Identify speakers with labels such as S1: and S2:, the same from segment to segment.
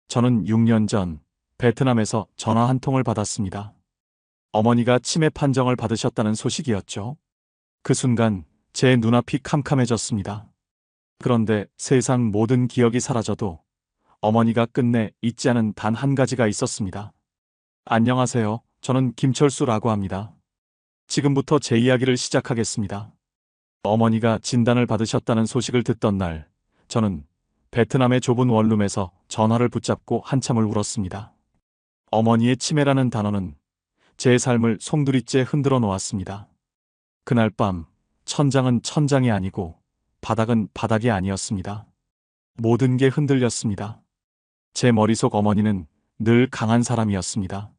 S1: 저는 6년 전 베트남에서 전화 한 통을 받았습니다. 어머니가 치매 판정을 받으셨다는 소식이었죠. 그 순간 제 눈앞이 캄캄해졌습니다. 그런데 세상 모든 기억이 사라져도 어머니가 끝내 잊지 않은 단 한 가지가 있었습니다. 안녕하세요. 저는 김철수라고 합니다. 지금부터 제 이야기를 시작하겠습니다. 어머니가 진단을 받으셨다는 소식을 듣던 날, 저는 베트남의 좁은 원룸에서 전화를 붙잡고 한참을 울었습니다. 어머니의 치매라는 단어는 제 삶을 송두리째 흔들어 놓았습니다. 그날 밤, 천장은 천장이 아니고 바닥은 바닥이 아니었습니다. 모든 게 흔들렸습니다. 제 머릿속 어머니는 늘 강한 사람이었습니다.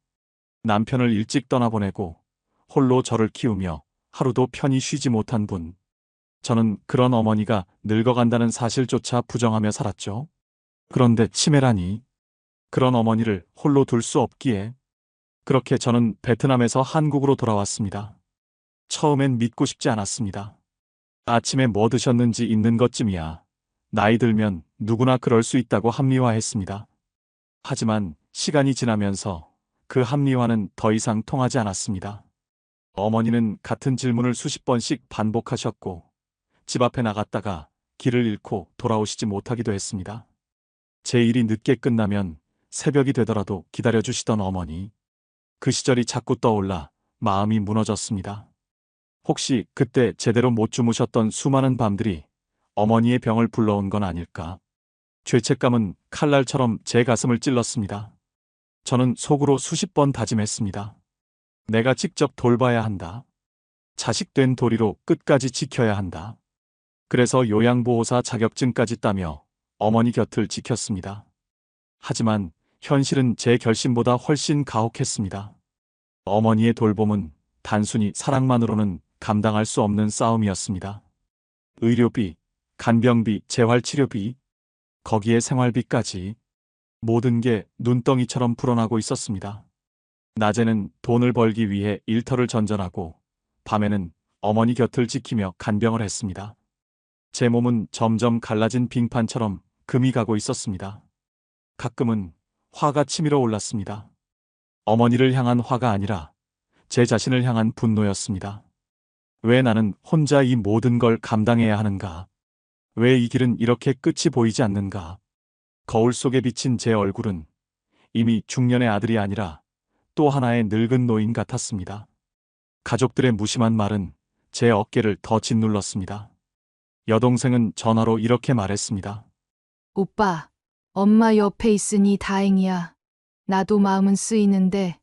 S1: 남편을 일찍 떠나보내고 홀로 저를 키우며 하루도 편히 쉬지 못한 분. 저는 그런 어머니가 늙어간다는 사실조차 부정하며 살았죠. 그런데 치매라니. 그런 어머니를 홀로 둘 수 없기에. 그렇게 저는 베트남에서 한국으로 돌아왔습니다. 처음엔 믿고 싶지 않았습니다. 아침에 뭐 드셨는지 있는 것쯤이야. 나이 들면 누구나 그럴 수 있다고 합리화했습니다. 하지만 시간이 지나면서 그 합리화는 더 이상 통하지 않았습니다. 어머니는 같은 질문을 수십 번씩 반복하셨고 집 앞에 나갔다가 길을 잃고 돌아오시지 못하기도 했습니다. 제 일이 늦게 끝나면 새벽이 되더라도 기다려주시던 어머니. 그 시절이 자꾸 떠올라 마음이 무너졌습니다. 혹시 그때 제대로 못 주무셨던 수많은 밤들이 어머니의 병을 불러온 건 아닐까? 죄책감은 칼날처럼 제 가슴을 찔렀습니다. 저는 속으로 수십 번 다짐했습니다. 내가 직접 돌봐야 한다. 자식된 도리로 끝까지 지켜야 한다. 그래서 요양보호사 자격증까지 따며 어머니 곁을 지켰습니다. 하지만 현실은 제 결심보다 훨씬 가혹했습니다. 어머니의 돌봄은 단순히 사랑만으로는 감당할 수 없는 싸움이었습니다. 의료비, 간병비, 재활치료비, 거기에 생활비까지 모든 게 눈덩이처럼 불어나고 있었습니다. 낮에는 돈을 벌기 위해 일터를 전전하고 밤에는 어머니 곁을 지키며 간병을 했습니다. 제 몸은 점점 갈라진 빙판처럼 금이 가고 있었습니다. 가끔은 화가 치밀어 올랐습니다. 어머니를 향한 화가 아니라 제 자신을 향한 분노였습니다. 왜 나는 혼자 이 모든 걸 감당해야 하는가? 왜 이 길은 이렇게 끝이 보이지 않는가? 거울 속에 비친 제 얼굴은 이미 중년의 아들이 아니라 또 하나의 늙은 노인 같았습니다. 가족들의 무심한 말은 제 어깨를 더 짓눌렀습니다. 여동생은 전화로 이렇게 말했습니다.
S2: 오빠, 엄마 옆에 있으니 다행이야. 나도 마음은 쓰이는데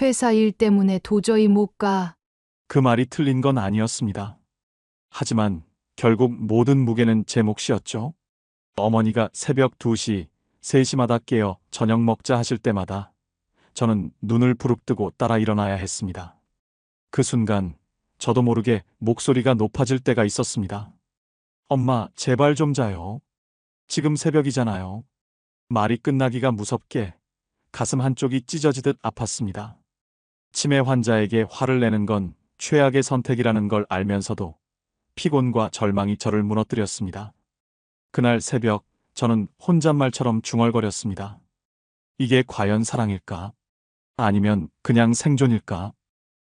S2: 회사 일 때문에 도저히 못 가.
S1: 그 말이 틀린 건 아니었습니다. 하지만 결국 모든 무게는 제 몫이었죠. 어머니가 새벽 2시, 3시마다 깨어 저녁 먹자 하실 때마다 저는 눈을 부릅뜨고 따라 일어나야 했습니다. 그 순간 저도 모르게 목소리가 높아질 때가 있었습니다. 엄마, 제발 좀 자요. 지금 새벽이잖아요. 말이 끝나기가 무섭게 가슴 한쪽이 찢어지듯 아팠습니다. 치매 환자에게 화를 내는 건 최악의 선택이라는 걸 알면서도 피곤과 절망이 저를 무너뜨렸습니다. 그날 새벽 저는 혼잣말처럼 중얼거렸습니다. 이게 과연 사랑일까? 아니면 그냥 생존일까?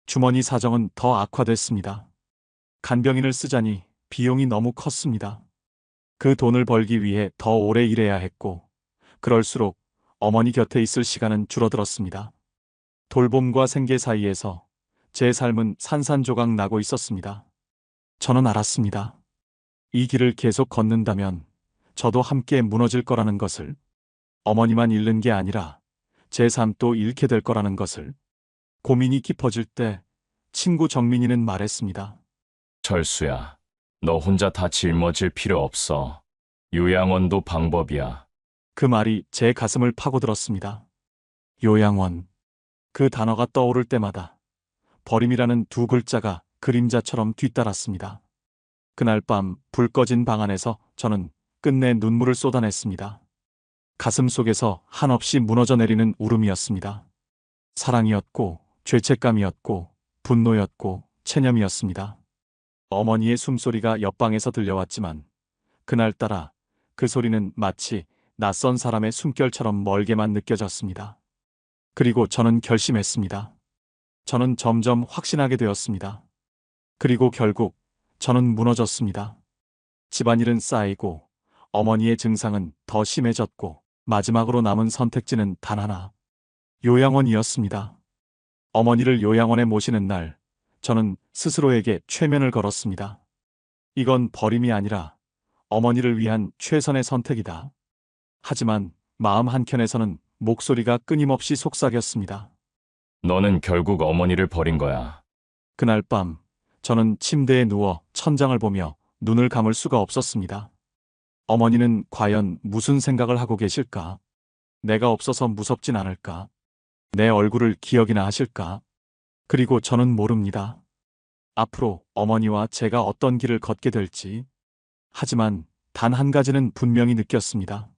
S1: 주머니 사정은 더 악화됐습니다. 간병인을 쓰자니 비용이 너무 컸습니다. 그 돈을 벌기 위해 더 오래 일해야 했고, 그럴수록 어머니 곁에 있을 시간은 줄어들었습니다. 돌봄과 생계 사이에서 제 삶은 산산조각 나고 있었습니다. 저는 알았습니다. 이 길을 계속 걷는다면 저도 함께 무너질 거라는 것을, 어머니만 잃는 게 아니라 제 삶도 잃게 될 거라는 것을. 고민이 깊어질 때 친구 정민이는 말했습니다.
S3: 철수야, 너 혼자 다 짊어질 필요 없어. 요양원도 방법이야.
S1: 그 말이 제 가슴을 파고들었습니다. 요양원. 그 단어가 떠오를 때마다 버림이라는 두 글자가 그림자처럼 뒤따랐습니다. 그날 밤 불 꺼진 방 안에서 저는 끝내 눈물을 쏟아냈습니다. 가슴 속에서 한없이 무너져 내리는 울음이었습니다. 사랑이었고 죄책감이었고 분노였고 체념이었습니다. 어머니의 숨소리가 옆방에서 들려왔지만 그날따라 그 소리는 마치 낯선 사람의 숨결처럼 멀게만 느껴졌습니다. 그리고 저는 결심했습니다. 저는 점점 확신하게 되었습니다. 그리고 결국 저는 무너졌습니다. 집안일은 쌓이고 어머니의 증상은 더 심해졌고 마지막으로 남은 선택지는 단 하나. 요양원이었습니다. 어머니를 요양원에 모시는 날, 저는 스스로에게 최면을 걸었습니다. 이건 버림이 아니라 어머니를 위한 최선의 선택이다. 하지만 마음 한켠에서는 목소리가 끊임없이 속삭였습니다.
S3: 너는 결국 어머니를 버린 거야.
S1: 그날 밤, 저는 침대에 누워 천장을 보며 눈을 감을 수가 없었습니다. 어머니는 과연 무슨 생각을 하고 계실까? 내가 없어서 무섭진 않을까? 내 얼굴을 기억이나 하실까? 그리고 저는 모릅니다. 앞으로 어머니와 제가 어떤 길을 걷게 될지. 하지만 단 한 가지는 분명히 느꼈습니다.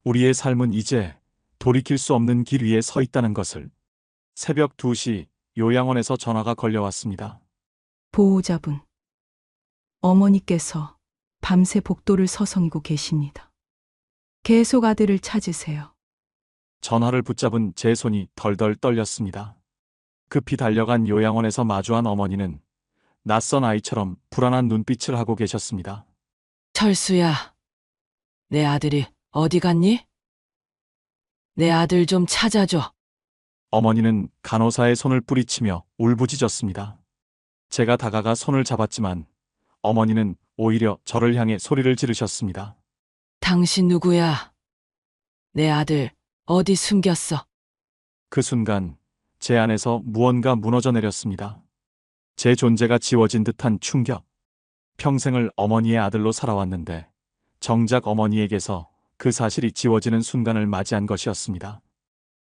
S1: 우리의 삶은 이제 돌이킬 수 없는 길 위에 서 있다는 것을. 새벽 2시 요양원에서 전화가 걸려왔습니다.
S4: 보호자분, 어머니께서 밤새 복도를 서성이고 계십니다. 계속 아들을 찾으세요.
S1: 전화를 붙잡은 제 손이 덜덜 떨렸습니다. 급히 달려간 요양원에서 마주한 어머니는 낯선 아이처럼 불안한 눈빛을 하고 계셨습니다.
S5: 철수야, 내 아들이 어디 갔니? 내 아들 좀 찾아줘.
S1: 어머니는 간호사의 손을 뿌리치며 울부짖었습니다. 제가 다가가 손을 잡았지만 어머니는 오히려 저를 향해 소리를 지르셨습니다.
S5: 당신 누구야? 내 아들 어디 숨겼어?
S1: 그 순간 제 안에서 무언가 무너져 내렸습니다. 제 존재가 지워진 듯한 충격. 평생을 어머니의 아들로 살아왔는데 정작 어머니에게서 그 사실이 지워지는 순간을 맞이한 것이었습니다.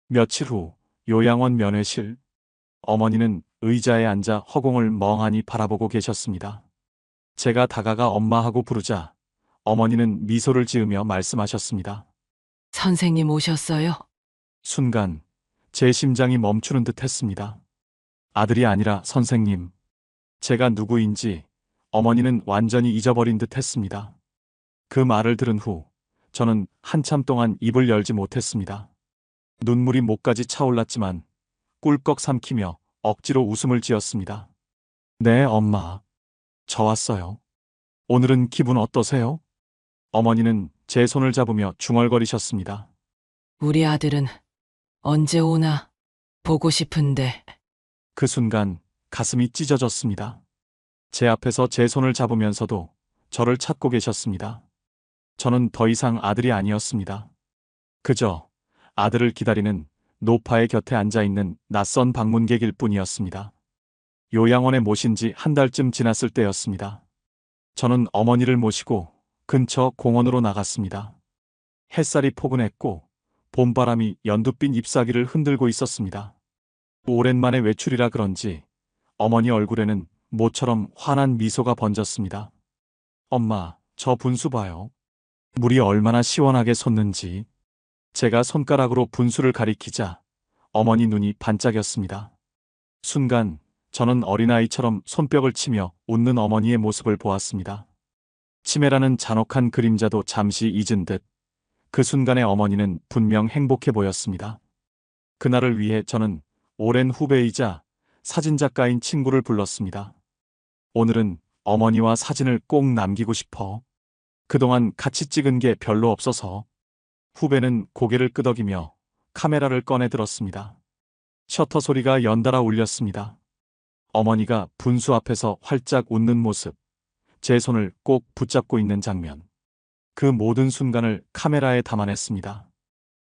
S1: 며칠 후 요양원 면회실. 어머니는 의자에 앉아 허공을 멍하니 바라보고 계셨습니다. 제가 다가가 엄마하고 부르자 어머니는 미소를 지으며 말씀하셨습니다.
S5: 선생님 오셨어요?
S1: 순간 제 심장이 멈추는 듯 했습니다. 아들이 아니라 선생님. 제가 누구인지 어머니는 완전히 잊어버린 듯 했습니다. 그 말을 들은 후 저는 한참 동안 입을 열지 못했습니다. 눈물이 목까지 차올랐지만 꿀꺽 삼키며 억지로 웃음을 지었습니다. 네, 엄마. 저 왔어요. 오늘은 기분 어떠세요? 어머니는 제 손을 잡으며 중얼거리셨습니다.
S5: 우리 아들은 언제 오나 보고 싶은데.
S1: 그 순간 가슴이 찢어졌습니다. 제 앞에서 제 손을 잡으면서도 저를 찾고 계셨습니다. 저는 더 이상 아들이 아니었습니다. 그저 아들을 기다리는 노파의 곁에 앉아있는 낯선 방문객일 뿐이었습니다. 요양원에 모신 지 한 달쯤 지났을 때였습니다. 저는 어머니를 모시고 근처 공원으로 나갔습니다. 햇살이 포근했고 봄바람이 연두빛 잎사귀를 흔들고 있었습니다. 오랜만에 외출이라 그런지 어머니 얼굴에는 모처럼 환한 미소가 번졌습니다. 엄마, 저 분수 봐요. 물이 얼마나 시원하게 솟는지. 제가 손가락으로 분수를 가리키자 어머니 눈이 반짝였습니다. 순간 저는 어린아이처럼 손뼉을 치며 웃는 어머니의 모습을 보았습니다. 치매라는 잔혹한 그림자도 잠시 잊은 듯 그 순간의 어머니는 분명 행복해 보였습니다. 그날을 위해 저는 오랜 후배이자 사진작가인 친구를 불렀습니다. 오늘은 어머니와 사진을 꼭 남기고 싶어. 그동안 같이 찍은 게 별로 없어서. 후배는 고개를 끄덕이며 카메라를 꺼내 들었습니다. 셔터 소리가 연달아 울렸습니다. 어머니가 분수 앞에서 활짝 웃는 모습, 제 손을 꼭 붙잡고 있는 장면. 그 모든 순간을 카메라에 담아냈습니다.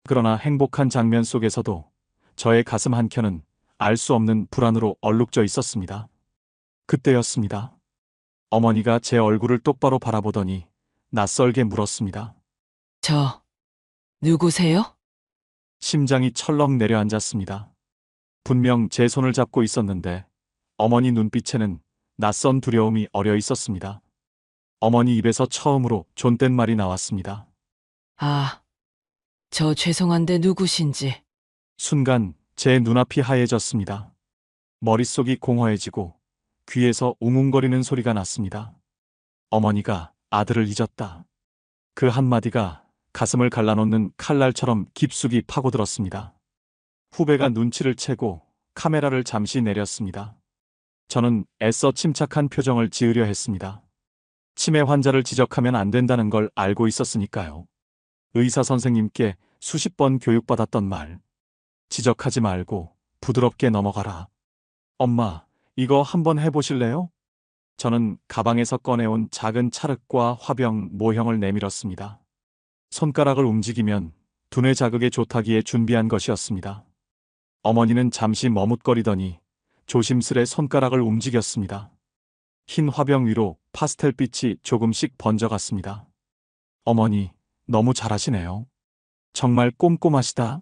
S1: 그러나 행복한 장면 속에서도 저의 가슴 한켠은 알 수 없는 불안으로 얼룩져 있었습니다. 그때였습니다. 어머니가 제 얼굴을 똑바로 바라보더니 낯설게 물었습니다.
S5: 저 누구세요?
S1: 심장이 철렁 내려앉았습니다. 분명 제 손을 잡고 있었는데 어머니 눈빛에는 낯선 두려움이 어려 있었습니다. 어머니 입에서 처음으로 존댓말이 나왔습니다.
S5: 아, 저 죄송한데 누구신지.
S1: 순간 제 눈앞이 하얘졌습니다. 머릿속이 공허해지고 귀에서 웅웅거리는 소리가 났습니다. 어머니가 아들을 잊었다. 그 한마디가 가슴을 갈라놓는 칼날처럼 깊숙이 파고들었습니다. 후배가 눈치를 채고 카메라를 잠시 내렸습니다. 저는 애써 침착한 표정을 지으려 했습니다. 치매 환자를 지적하면 안 된다는 걸 알고 있었으니까요. 의사 선생님께 수십 번 교육받았던 말. 지적하지 말고 부드럽게 넘어가라. 엄마, 이거 한번 해보실래요? 저는 가방에서 꺼내온 작은 찰흙과 화병, 모형을 내밀었습니다. 손가락을 움직이면 두뇌 자극에 좋다기에 준비한 것이었습니다. 어머니는 잠시 머뭇거리더니 조심스레 손가락을 움직였습니다. 흰 화병 위로 파스텔빛이 조금씩 번져갔습니다. 어머니, 너무 잘하시네요. 정말 꼼꼼하시다.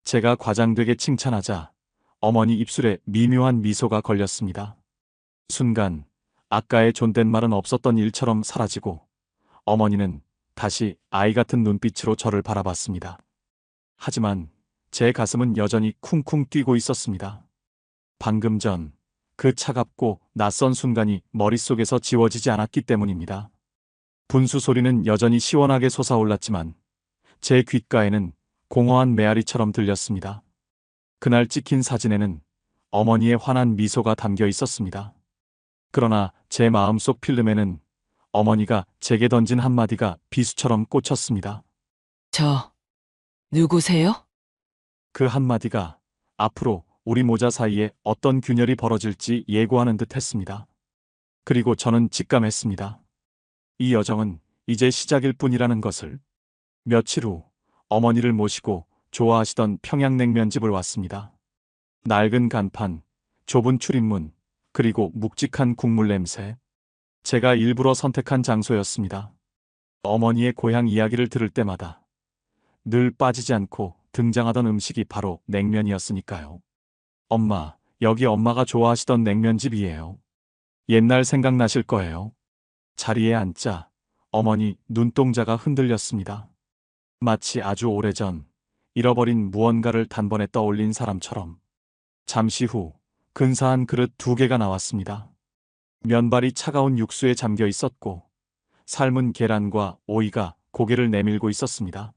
S1: 제가 과장되게 칭찬하자 어머니 입술에 미묘한 미소가 걸렸습니다. 순간 아까의 존댓말은 없었던 일처럼 사라지고 어머니는 다시 아이 같은 눈빛으로 저를 바라봤습니다. 하지만 제 가슴은 여전히 쿵쿵 뛰고 있었습니다. 방금 전 그 차갑고 낯선 순간이 머릿속에서 지워지지 않았기 때문입니다. 분수 소리는 여전히 시원하게 솟아올랐지만 제 귓가에는 공허한 메아리처럼 들렸습니다. 그날 찍힌 사진에는 어머니의 환한 미소가 담겨 있었습니다. 그러나 제 마음속 필름에는 어머니가 제게 던진 한마디가 비수처럼 꽂혔습니다.
S5: 저, 누구세요?
S1: 그 한마디가 앞으로 우리 모자 사이에 어떤 균열이 벌어질지 예고하는 듯 했습니다. 그리고 저는 직감했습니다. 이 여정은 이제 시작일 뿐이라는 것을. 며칠 후 어머니를 모시고 좋아하시던 평양냉면집을 왔습니다. 낡은 간판, 좁은 출입문, 그리고 묵직한 국물 냄새. 제가 일부러 선택한 장소였습니다. 어머니의 고향 이야기를 들을 때마다 늘 빠지지 않고 등장하던 음식이 바로 냉면이었으니까요. 엄마, 여기 엄마가 좋아하시던 냉면집이에요. 옛날 생각나실 거예요. 자리에 앉자 어머니 눈동자가 흔들렸습니다. 마치 아주 오래전 잃어버린 무언가를 단번에 떠올린 사람처럼. 잠시 후 근사한 그릇 2개가 나왔습니다. 면발이 차가운 육수에 잠겨 있었고 삶은 계란과 오이가 고개를 내밀고 있었습니다.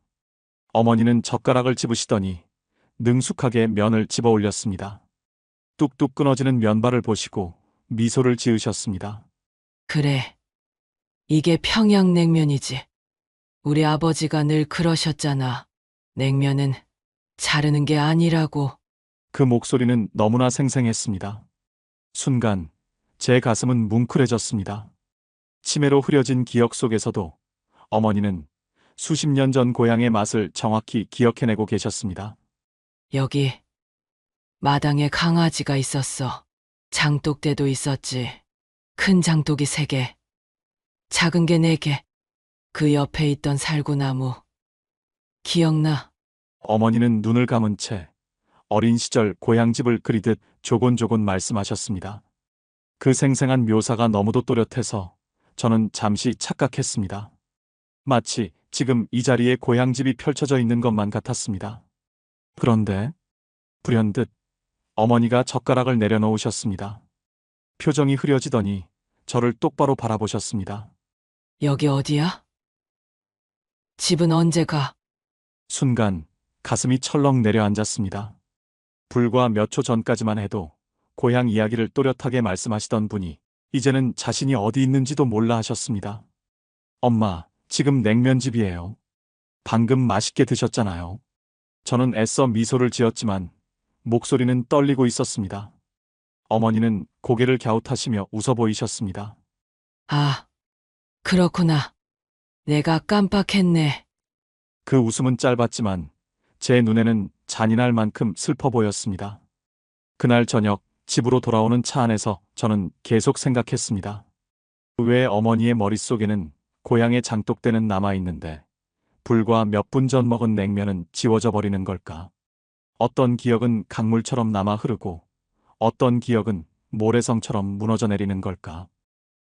S1: 어머니는 젓가락을 집으시더니 능숙하게 면을 집어 올렸습니다. 뚝뚝 끊어지는 면발을 보시고 미소를 지으셨습니다.
S5: 그래. 이게 평양냉면이지. 우리 아버지가 늘 그러셨잖아. 냉면은 자르는 게 아니라고.
S1: 그 목소리는 너무나 생생했습니다. 순간 제 가슴은 뭉클해졌습니다. 치매로 흐려진 기억 속에서도 어머니는 수십 년 전 고향의 맛을 정확히 기억해내고 계셨습니다.
S5: 여기 마당에 강아지가 있었어. 장독대도 있었지. 큰 장독이 3개, 작은 게 4개. 그 옆에 있던 살구나무. 기억나?
S1: 어머니는 눈을 감은 채 어린 시절 고향집을 그리듯 조곤조곤 말씀하셨습니다. 그 생생한 묘사가 너무도 또렷해서 저는 잠시 착각했습니다. 마치 지금 이 자리에 고향집이 펼쳐져 있는 것만 같았습니다. 그런데 불현듯 어머니가 젓가락을 내려놓으셨습니다. 표정이 흐려지더니 저를 똑바로 바라보셨습니다.
S5: 여기 어디야? 집은 언제 가?
S1: 순간 가슴이 철렁 내려앉았습니다. 불과 몇 초 전까지만 해도 고향 이야기를 또렷하게 말씀하시던 분이 이제는 자신이 어디 있는지도 몰라 하셨습니다. 엄마, 지금 냉면집이에요. 방금 맛있게 드셨잖아요. 저는 애써 미소를 지었지만 목소리는 떨리고 있었습니다. 어머니는 고개를 갸웃하시며 웃어 보이셨습니다.
S5: 아, 그렇구나. 내가 깜빡했네.
S1: 그 웃음은 짧았지만 제 눈에는 잔인할 만큼 슬퍼 보였습니다. 그날 저녁 집으로 돌아오는 차 안에서 저는 계속 생각했습니다. 왜 어머니의 머릿속에는 고향의 장독대는 남아있는데 불과 몇 분 전 먹은 냉면은 지워져 버리는 걸까? 어떤 기억은 강물처럼 남아 흐르고 어떤 기억은 모래성처럼 무너져 내리는 걸까?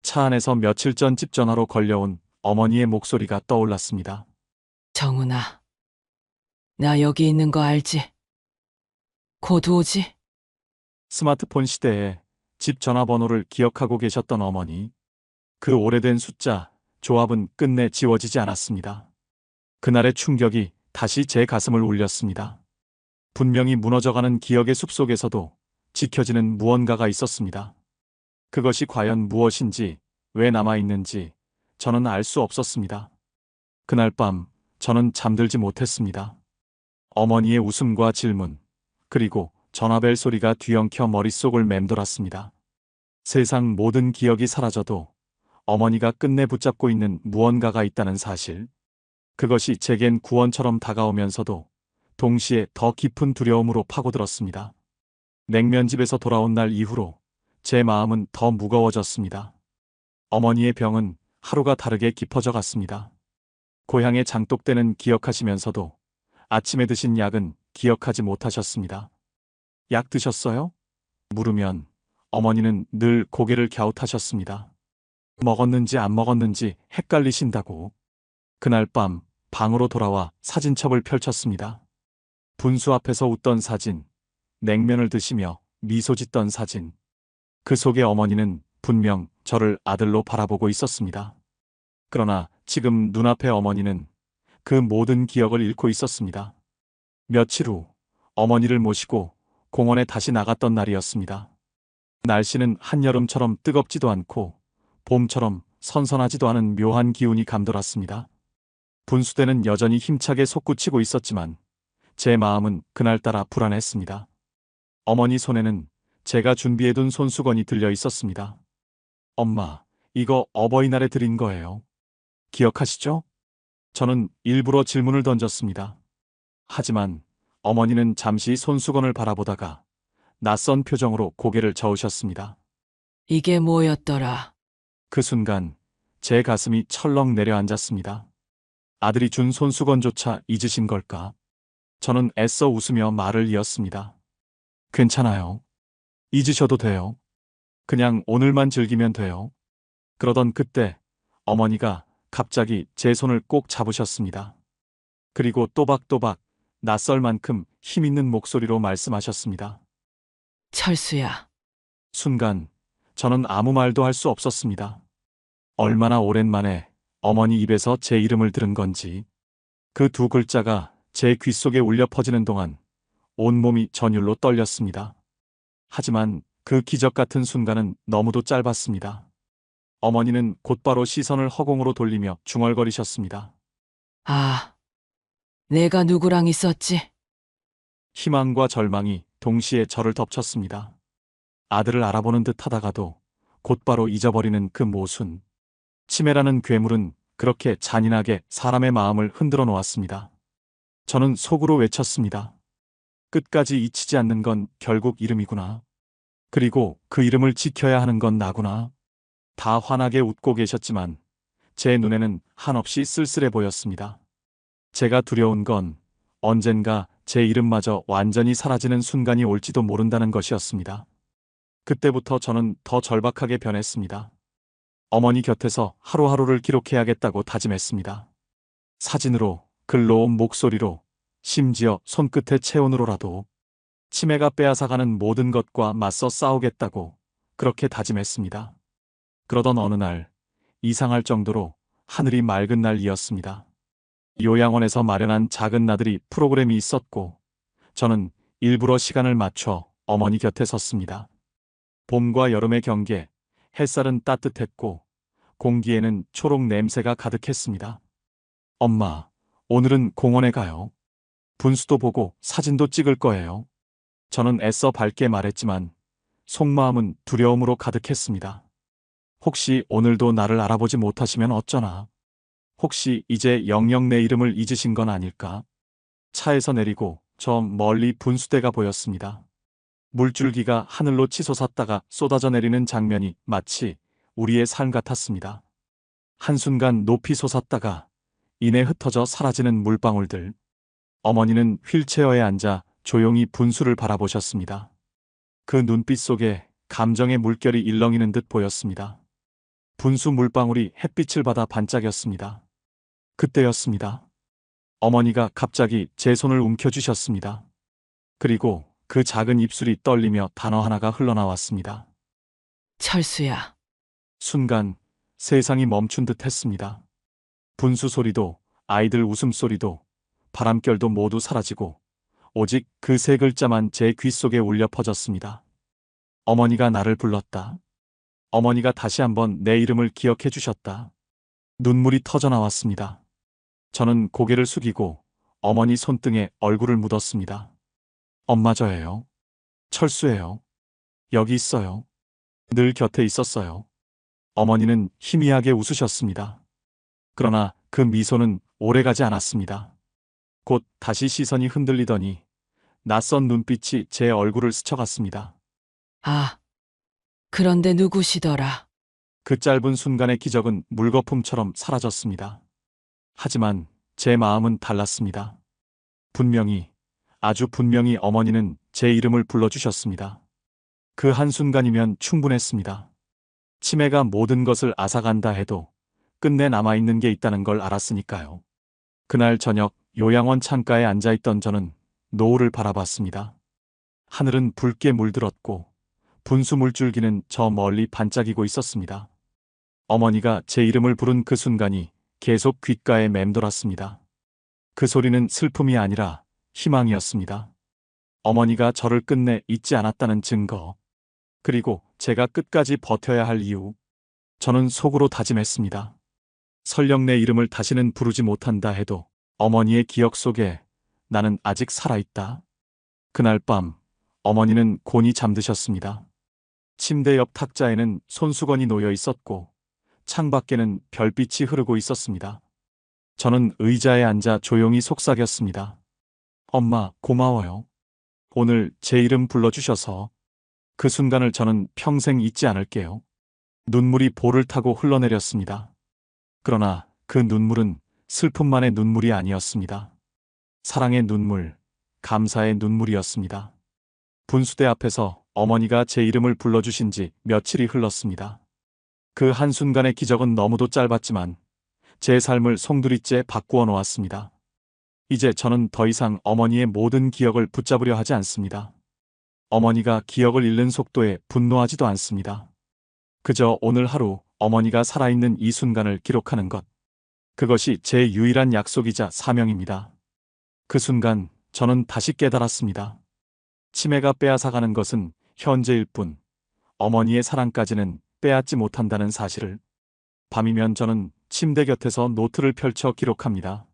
S1: 차 안에서 며칠 전 집 전화로 걸려온 어머니의 목소리가 떠올랐습니다.
S5: 정훈아, 나 여기 있는 거 알지? 곧 오지?
S1: 스마트폰 시대에 집 전화번호를 기억하고 계셨던 어머니. 그 오래된 숫자, 조합은 끝내 지워지지 않았습니다. 그날의 충격이 다시 제 가슴을 울렸습니다. 분명히 무너져가는 기억의 숲속에서도 지켜지는 무언가가 있었습니다. 그것이 과연 무엇인지, 왜 남아있는지 저는 알 수 없었습니다. 그날 밤 저는 잠들지 못했습니다. 어머니의 웃음과 질문, 그리고 전화벨 소리가 뒤엉켜 머릿속을 맴돌았습니다. 세상 모든 기억이 사라져도 어머니가 끝내 붙잡고 있는 무언가가 있다는 사실. 그것이 제겐 구원처럼 다가오면서도 동시에 더 깊은 두려움으로 파고들었습니다. 냉면집에서 돌아온 날 이후로 제 마음은 더 무거워졌습니다. 어머니의 병은 하루가 다르게 깊어져 갔습니다. 고향의 장독대는 기억하시면서도 아침에 드신 약은 기억하지 못하셨습니다. 약 드셨어요? 물으면 어머니는 늘 고개를 갸웃하셨습니다. 먹었는지 안 먹었는지 헷갈리신다고. 그날 밤 방으로 돌아와 사진첩을 펼쳤습니다. 분수 앞에서 웃던 사진, 냉면을 드시며 미소 짓던 사진. 그 속에 어머니는 분명 저를 아들로 바라보고 있었습니다. 그러나 지금 눈앞의 어머니는 그 모든 기억을 잃고 있었습니다. 며칠 후 어머니를 모시고 공원에 다시 나갔던 날이었습니다. 날씨는 한여름처럼 뜨겁지도 않고 봄처럼 선선하지도 않은 묘한 기운이 감돌았습니다. 분수대는 여전히 힘차게 솟구치고 있었지만 제 마음은 그날따라 불안했습니다. 어머니 손에는 제가 준비해둔 손수건이 들려 있었습니다. 엄마, 이거 어버이날에 드린 거예요. 기억하시죠? 저는 일부러 질문을 던졌습니다. 하지만 어머니는 잠시 손수건을 바라보다가 낯선 표정으로 고개를 저으셨습니다.
S5: 이게 뭐였더라?
S1: 그 순간 제 가슴이 철렁 내려앉았습니다. 아들이 준 손수건조차 잊으신 걸까? 저는 애써 웃으며 말을 이었습니다. 괜찮아요. 잊으셔도 돼요. 그냥 오늘만 즐기면 돼요. 그러던 그때 어머니가 갑자기 제 손을 꼭 잡으셨습니다. 그리고 또박또박 낯설 만큼 힘있는 목소리로 말씀하셨습니다.
S5: 철수야,
S1: 순간 저는 아무 말도 할 수 없었습니다. 얼마나 오랜만에 어머니 입에서 제 이름을 들은 건지. 그 두 글자가 제 귓속에 울려 퍼지는 동안 온몸이 전율로 떨렸습니다. 하지만 그 기적 같은 순간은 너무도 짧았습니다. 어머니는 곧바로 시선을 허공으로 돌리며 중얼거리셨습니다.
S5: 아, 내가 누구랑 있었지?
S1: 희망과 절망이 동시에 저를 덮쳤습니다. 아들을 알아보는 듯 하다가도 곧바로 잊어버리는 그 모순. 치매라는 괴물은 그렇게 잔인하게 사람의 마음을 흔들어 놓았습니다. 저는 속으로 외쳤습니다. 끝까지 잊히지 않는 건 결국 이름이구나. 그리고 그 이름을 지켜야 하는 건 나구나. 다 환하게 웃고 계셨지만 제 눈에는 한없이 쓸쓸해 보였습니다. 제가 두려운 건 언젠가 제 이름마저 완전히 사라지는 순간이 올지도 모른다는 것이었습니다. 그때부터 저는 더 절박하게 변했습니다. 어머니 곁에서 하루하루를 기록해야겠다고 다짐했습니다. 사진으로, 글로, 목소리로, 심지어 손끝의 체온으로라도 치매가 빼앗아가는 모든 것과 맞서 싸우겠다고 그렇게 다짐했습니다. 그러던 어느 날 이상할 정도로 하늘이 맑은 날이었습니다. 요양원에서 마련한 작은 나들이 프로그램이 있었고 저는 일부러 시간을 맞춰 어머니 곁에 섰습니다. 봄과 여름의 경계, 햇살은 따뜻했고 공기에는 초록 냄새가 가득했습니다. 엄마, 오늘은 공원에 가요. 분수도 보고 사진도 찍을 거예요. 저는 애써 밝게 말했지만 속마음은 두려움으로 가득했습니다. 혹시 오늘도 나를 알아보지 못하시면 어쩌나? 혹시 이제 영영 내 이름을 잊으신 건 아닐까? 차에서 내리고 저 멀리 분수대가 보였습니다. 물줄기가 하늘로 치솟았다가 쏟아져 내리는 장면이 마치 우리의 삶 같았습니다. 한순간 높이 솟았다가 이내 흩어져 사라지는 물방울들. 어머니는 휠체어에 앉아 조용히 분수를 바라보셨습니다. 그 눈빛 속에 감정의 물결이 일렁이는 듯 보였습니다. 분수 물방울이 햇빛을 받아 반짝였습니다. 그때였습니다. 어머니가 갑자기 제 손을 움켜쥐셨습니다. 그리고 그 작은 입술이 떨리며 단어 하나가 흘러나왔습니다.
S5: 철수야,
S1: 순간 세상이 멈춘 듯 했습니다. 분수 소리도 아이들 웃음소리도 바람결도 모두 사라지고 오직 그 세 글자만 제 귓속에 울려 퍼졌습니다. 어머니가 나를 불렀다. 어머니가 다시 한번 내 이름을 기억해 주셨다. 눈물이 터져 나왔습니다. 저는 고개를 숙이고 어머니 손등에 얼굴을 묻었습니다. 엄마 저예요. 철수예요. 여기 있어요. 늘 곁에 있었어요. 어머니는 희미하게 웃으셨습니다. 그러나 그 미소는 오래가지 않았습니다. 곧 다시 시선이 흔들리더니 낯선 눈빛이 제 얼굴을 스쳐갔습니다.
S5: 아, 그런데 누구시더라?
S1: 그 짧은 순간의 기적은 물거품처럼 사라졌습니다. 하지만 제 마음은 달랐습니다. 분명히, 아주 분명히 어머니는 제 이름을 불러주셨습니다. 그 한순간이면 충분했습니다. 치매가 모든 것을 앗아간다 해도 끝내 남아있는 게 있다는 걸 알았으니까요. 그날 저녁 요양원 창가에 앉아있던 저는 노을을 바라봤습니다. 하늘은 붉게 물들었고 분수 물줄기는 저 멀리 반짝이고 있었습니다. 어머니가 제 이름을 부른 그 순간이 계속 귓가에 맴돌았습니다. 그 소리는 슬픔이 아니라 희망이었습니다. 어머니가 저를 끝내 잊지 않았다는 증거. 그리고 제가 끝까지 버텨야 할 이유. 저는 속으로 다짐했습니다. 설령 내 이름을 다시는 부르지 못한다 해도 어머니의 기억 속에 나는 아직 살아있다. 그날 밤 어머니는 곤히 잠드셨습니다. 침대 옆 탁자에는 손수건이 놓여 있었고 창밖에는 별빛이 흐르고 있었습니다. 저는 의자에 앉아 조용히 속삭였습니다. 엄마, 고마워요. 오늘 제 이름 불러주셔서. 그 순간을 저는 평생 잊지 않을게요. 눈물이 볼을 타고 흘러내렸습니다. 그러나 그 눈물은 슬픔만의 눈물이 아니었습니다. 사랑의 눈물, 감사의 눈물이었습니다. 분수대 앞에서 어머니가 제 이름을 불러주신 지 며칠이 흘렀습니다. 그 한순간의 기적은 너무도 짧았지만 제 삶을 송두리째 바꾸어 놓았습니다. 이제 저는 더 이상 어머니의 모든 기억을 붙잡으려 하지 않습니다. 어머니가 기억을 잃는 속도에 분노하지도 않습니다. 그저 오늘 하루 어머니가 살아있는 이 순간을 기록하는 것. 그것이 제 유일한 약속이자 사명입니다. 그 순간 저는 다시 깨달았습니다. 치매가 빼앗아가는 것은 현재일 뿐, 어머니의 사랑까지는 빼앗지 못한다는 사실을. 밤이면 저는 침대 곁에서 노트를 펼쳐 기록합니다.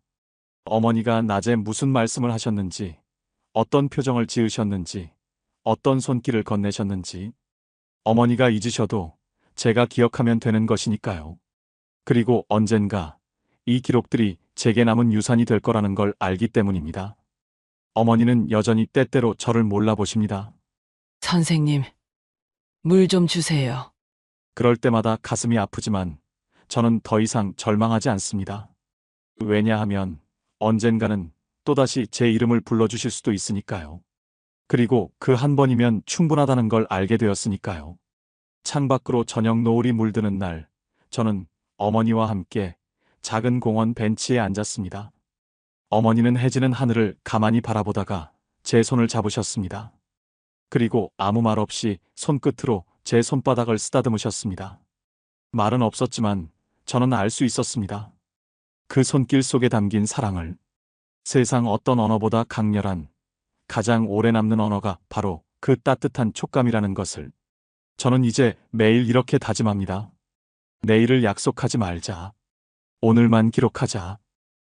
S1: 어머니가 낮에 무슨 말씀을 하셨는지, 어떤 표정을 지으셨는지, 어떤 손길을 건네셨는지. 어머니가 잊으셔도 제가 기억하면 되는 것이니까요. 그리고 언젠가 이 기록들이 제게 남은 유산이 될 거라는 걸 알기 때문입니다. 어머니는 여전히 때때로 저를 몰라보십니다.
S5: 선생님, 물 좀 주세요.
S1: 그럴 때마다 가슴이 아프지만 저는 더 이상 절망하지 않습니다. 왜냐하면 언젠가는 또다시 제 이름을 불러주실 수도 있으니까요. 그리고 그 한 번이면 충분하다는 걸 알게 되었으니까요. 창밖으로 저녁 노을이 물드는 날, 저는 어머니와 함께 작은 공원 벤치에 앉았습니다. 어머니는 해지는 하늘을 가만히 바라보다가 제 손을 잡으셨습니다. 그리고 아무 말 없이 손끝으로 제 손바닥을 쓰다듬으셨습니다. 말은 없었지만 저는 알 수 있었습니다. 그 손길 속에 담긴 사랑을. 세상 어떤 언어보다 강렬한, 가장 오래 남는 언어가 바로 그 따뜻한 촉감이라는 것을. 저는 이제 매일 이렇게 다짐합니다. 내일을 약속하지 말자. 오늘만 기록하자.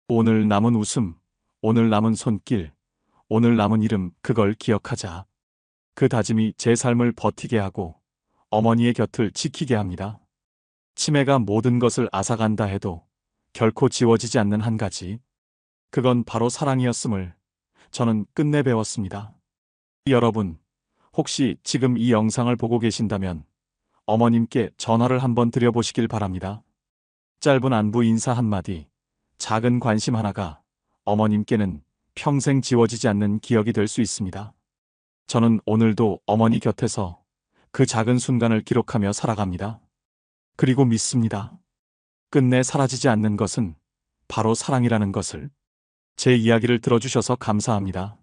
S1: 오늘 남은 웃음, 오늘 남은 손길, 오늘 남은 이름, 그걸 기억하자. 그 다짐이 제 삶을 버티게 하고 어머니의 곁을 지키게 합니다. 치매가 모든 것을 앗아간다 해도 결코 지워지지 않는 한 가지. 그건 바로 사랑이었음을 저는 끝내 배웠습니다. 여러분, 혹시 지금 이 영상을 보고 계신다면 어머님께 전화를 한번 드려보시길 바랍니다. 짧은 안부 인사 한마디, 작은 관심 하나가 어머님께는 평생 지워지지 않는 기억이 될 수 있습니다. 저는 오늘도 어머니 곁에서 그 작은 순간을 기록하며 살아갑니다. 그리고 믿습니다. 끝내 사라지지 않는 것은 바로 사랑이라는 것을. 제 이야기를 들어주셔서 감사합니다.